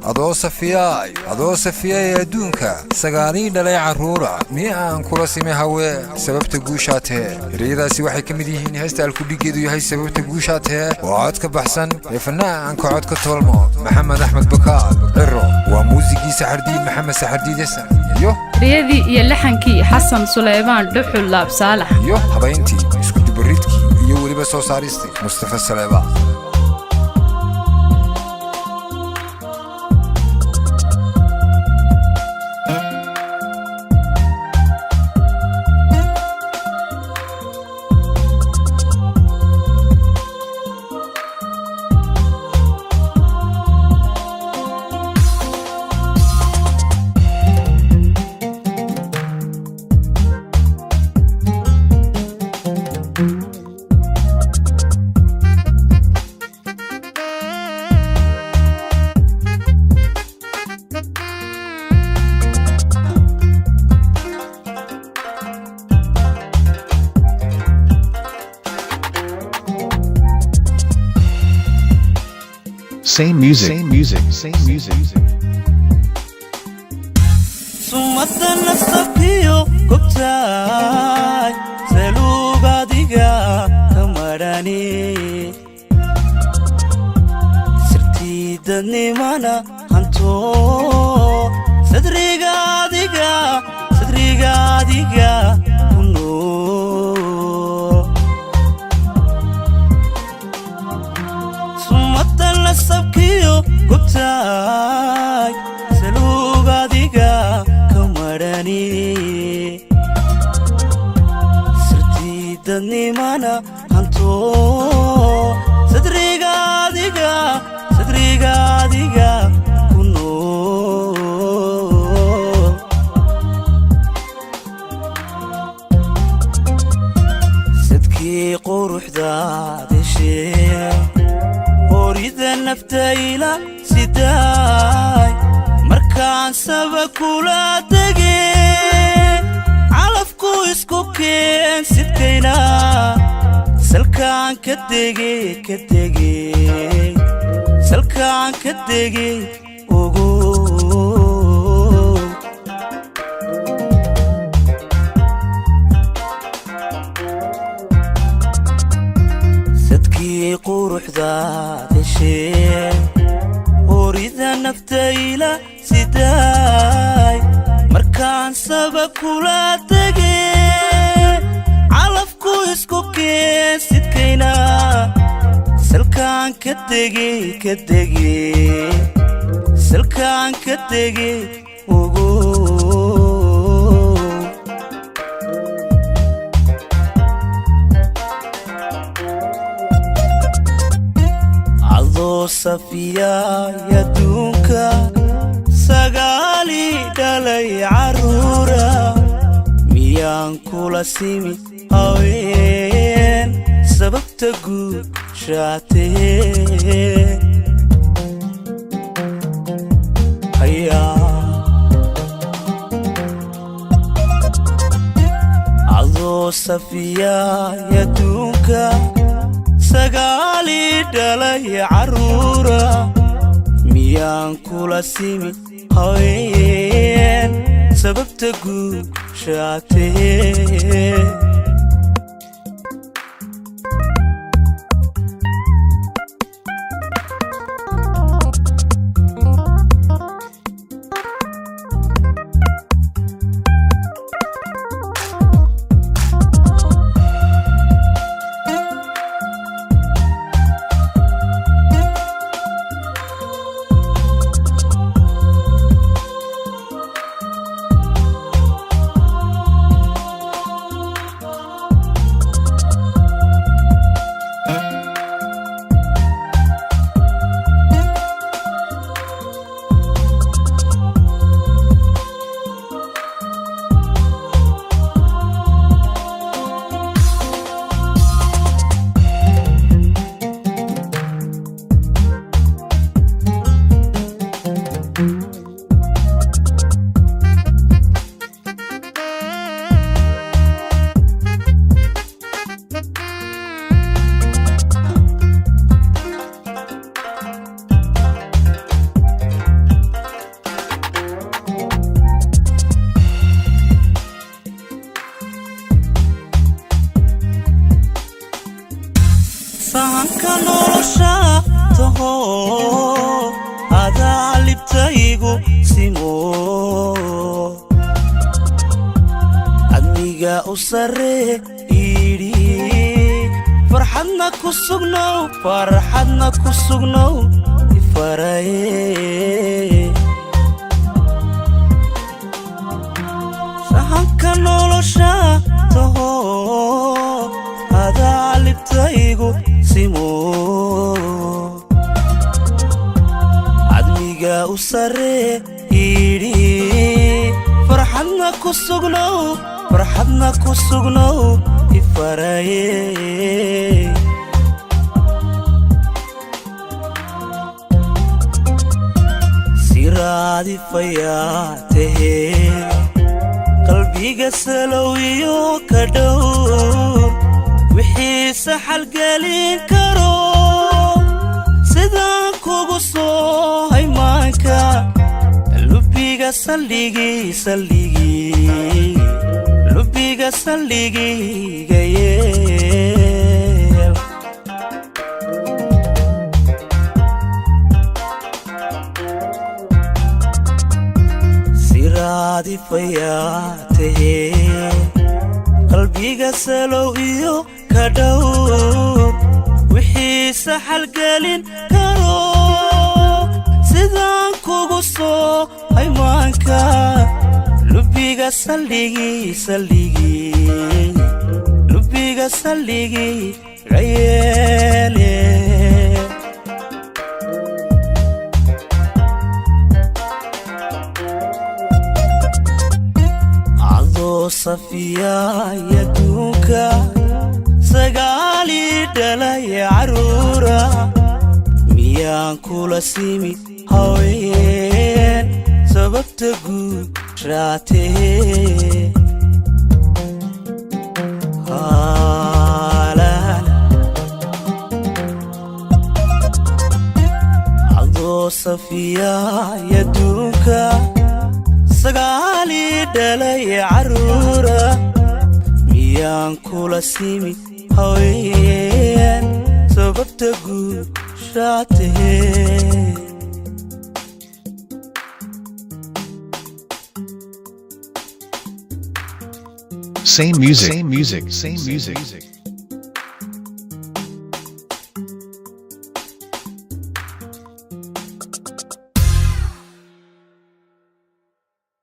adoo safiya adduunka sagaaliin dhalay caruura miya aan kula simay hawe sababta guushaatee ereyadaasi waxay ka mid yihiin heesta alkudhigeedu yahay sababta guushaatee oo cod ka baxsan ee fanaanka codka tolmo maxamed axmed bakaar ciro waa muusigiisa saxardiid maxamed saxardiid yasan iyo riyadii iyo laxankii xasan suleymaan dhuxul laab saalax iyo habayntii isku dubaridkii iyo weliba soo saaristii mustafa saleebaan Same music. Sumata nasafiyo gobtaay salugadiga kamarani sirtidanimana hanto sadrigadiga kuno sumata nasafiyo gobtaay salugadiga kamarani sirtidanimana hanto sadrigadiga kuno sadkii quruxdaadashee horida naftayla sidaay markaan saba kula degay calafku isku keen sidkayna salkaan ka degay ogo sadkii quruxdaadashee horida naftayla sidaay markaan saba kula degay calafku isku keen sidkayna salkaan ka degay ogo adoo safiya adduunka sagaali dhalay caruura miyaan kula simi haween sababta guushaatee adoo safiya adduunka sagaali dhalay caruura miyaan kula simi haween sababta guushaatee u sarree idhi farxadna ku sugnow ifaraye sahanka nolosha taho adaa libtaygu simo cadmiga u sarree idhi farxadna ku sugnow ifaraye siraadi fayaatahe qalbiga salow iyo ka dhowr wixii saxalgelin karo sidaan kugu soo haymaanka lubiga saldhigiga yeel siraadi fayaatahe qalbiga salow iyo ka dhowr wixii saxalgelin karo sidaan kugu soo haymaanka lubiga saldhigiga yeele adoo safiyaay adduunka sagaalii dhalay caruura miyaan kula simi haween sababta guushaatee adoo safiyaay adduunka sagaalii dhalay caruura miyaan kula simi haween sababta guushaatee Same music.